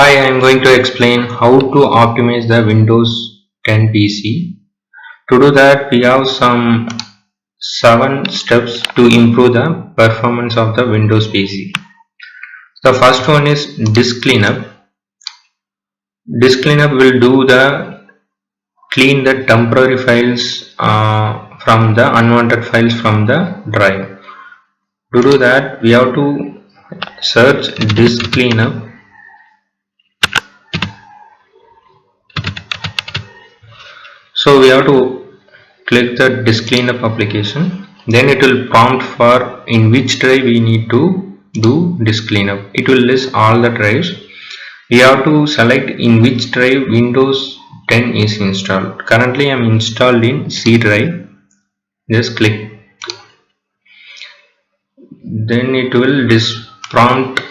Hi, I am going to explain how to optimize the Windows 10 PC. To do that, we have some 7 steps to improve the performance of the Windows PC. The first one is disk cleanup. Disk cleanup will do the clean the temporary files from the unwanted files from the drive. To do that, we have to search disk cleanup. So we have to click the disk cleanup application. Then it will prompt for in which drive we need to do disk cleanup. It will list all the drives. We have to select in which drive Windows 10 is installed. Currently I am installed in C drive. Just click. Then it will prompt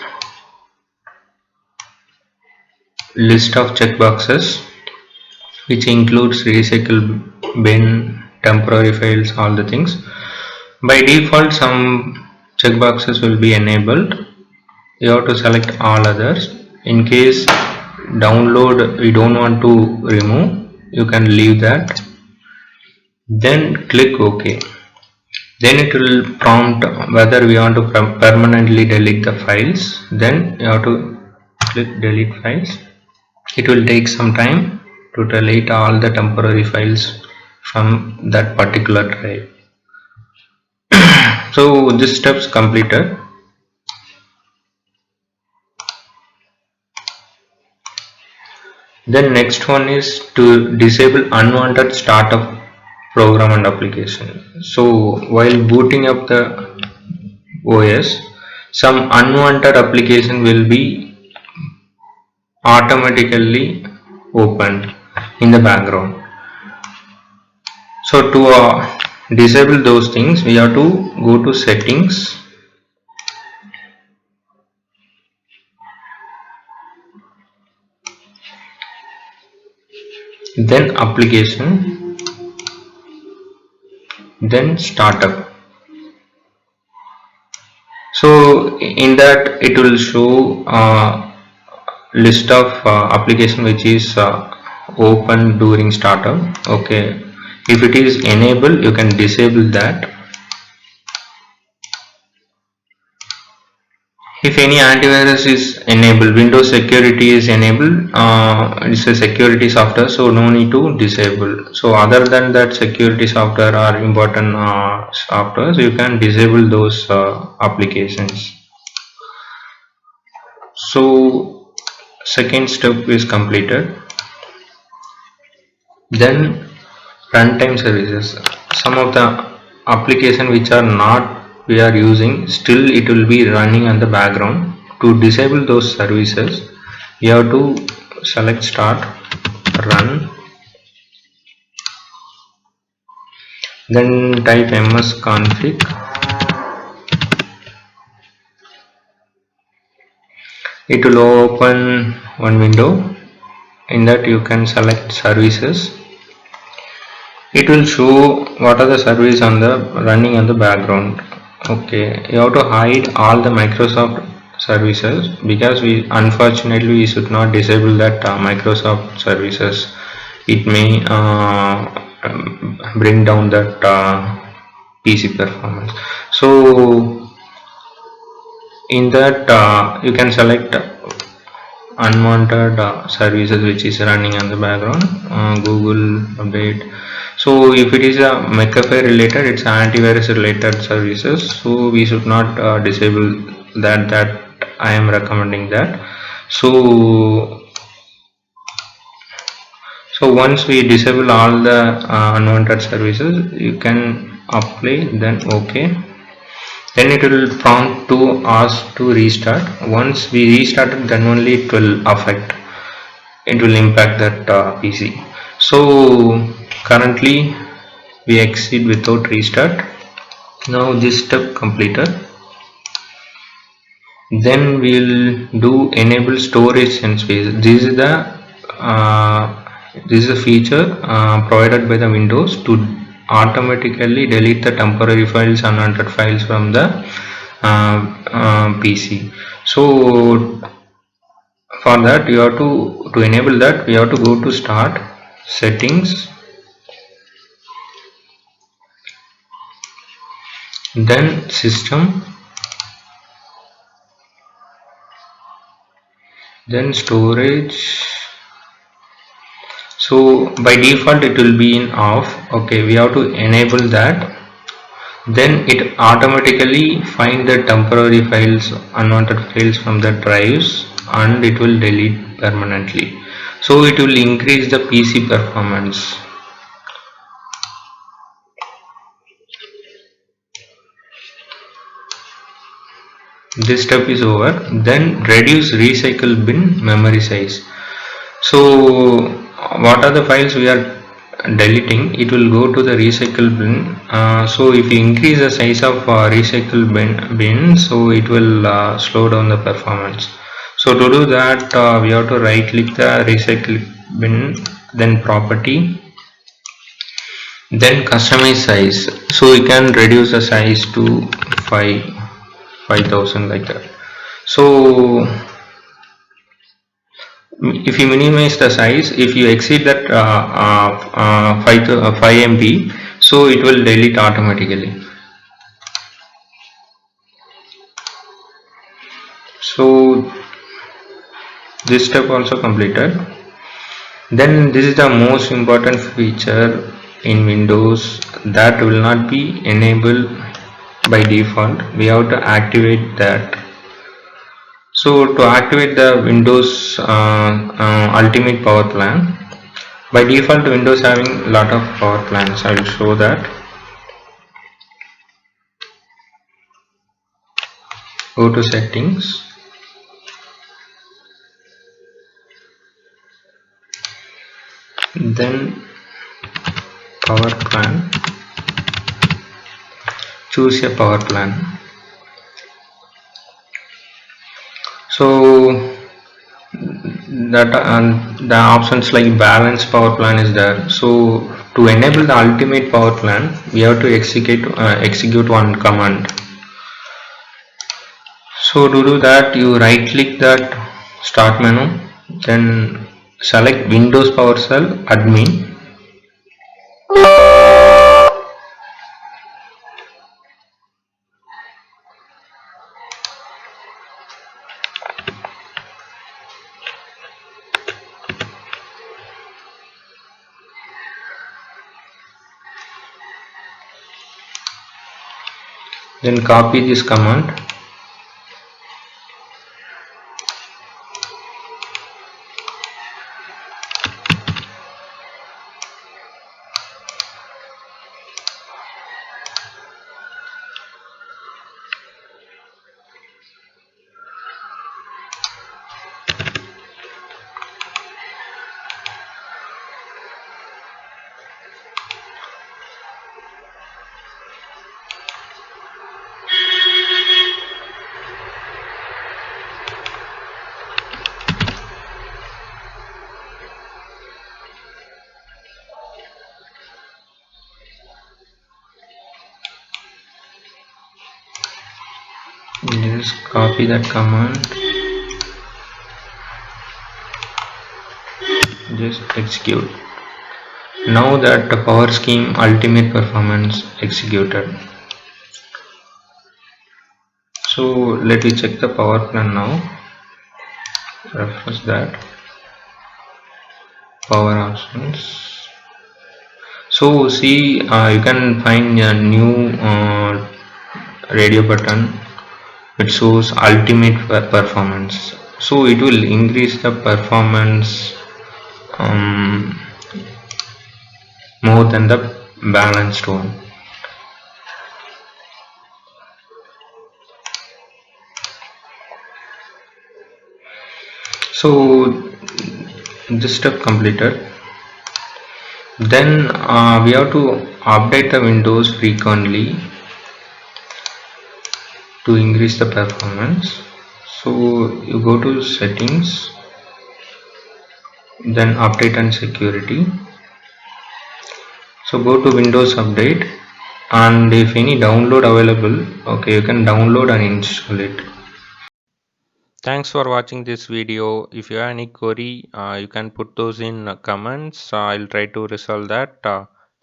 list of checkboxes, which includes recycle bin, temporary files, all the things. By default, some checkboxes will be enabled. You have to select all others. In case download we don't want to remove, you can leave that. Then click OK. Then it will prompt whether we want to permanently delete the files. Then you have to click delete files. It will take some time to delete all the temporary files from that particular drive. So this steps completed. Then next one is to disable unwanted startup program and application. So while booting up the OS, some unwanted application will be automatically opened in the background. So to disable those things, we have to go to settings. Then application, then startup. So in that it will show list of application which is open during startup. Okay, if it is enabled, you can disable that. If any antivirus is enabled, Windows security is enabled, it's a security software, so no need to disable. So other than that security software or important softwares, you can disable those applications. So second step is completed. Then runtime services. Some of the application which are not we are using, still it will be running on the background. To disable those services, you have to select start, run, then type msconfig. It will open one window. In that you can select services. It will show what are the services on the running on the background. Okay, you have to hide all the Microsoft services, because we unfortunately should not disable that Microsoft services. It may bring down that PC performance. So in that you can select unwanted services which is running on the background, Google update. So if it is a McAfee related, it's antivirus related services, so we should not disable that I am recommending that. So once we disable all the unwanted services, you can apply, then OK. Then it will prompt to ask to restart. Once we restart it, then only it will affect, it will impact that PC. So currently we exit without restart. Now this step completed. Then we will do enable storage and space. This is a feature provided by the Windows to automatically delete the temporary files, unwanted files from the PC. So For that you have to enable that, we have to go to start, settings, then system, then storage. So by default it will be in off. Okay, we have to enable that. Then it automatically find the temporary files, unwanted files from the drives, and it will delete permanently. So it will increase the PC performance. This step is over. Then reduce recycle bin memory size. So what are the files we are deleting? It will go to the recycle bin. So if you increase the size of recycle bin, so it will slow down the performance. So to do that, we have to right click the recycle bin, then property, then customize size. So we can reduce the size to 5000 like that. So if you minimize the size, if you exceed that 5 MB, so it will delete automatically. So this step also completed. Then this is the most important feature in Windows that will not be enabled by default. We have to activate that. So to activate the Windows Ultimate Power Plan, by default Windows having a lot of power plans. I will show that. Go to settings, then power plan, choose a power plan. So that the options like balance power plan is there. So to enable the ultimate power plan, we have to execute one command. So to do that, you right click that start menu, then select Windows PowerShell admin. Then copy this command. Just copy that command, just execute. Now that the power scheme ultimate performance executed. So let me check the power plan now. Refresh that. Power options. So see, you can find a new radio button. It shows ultimate performance. So it will increase the performance more than the balanced one. So this step completed. Then we have to update the Windows frequently to increase the performance. So you go to settings, then update and security. So go to Windows Update, and if any download available, okay, you can download and install it. Thanks for watching this video. If you have any query, you can put those in comments. I'll try to resolve that.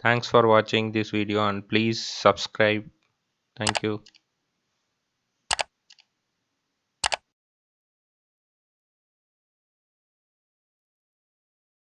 Thanks for watching this video and please subscribe. Thank you.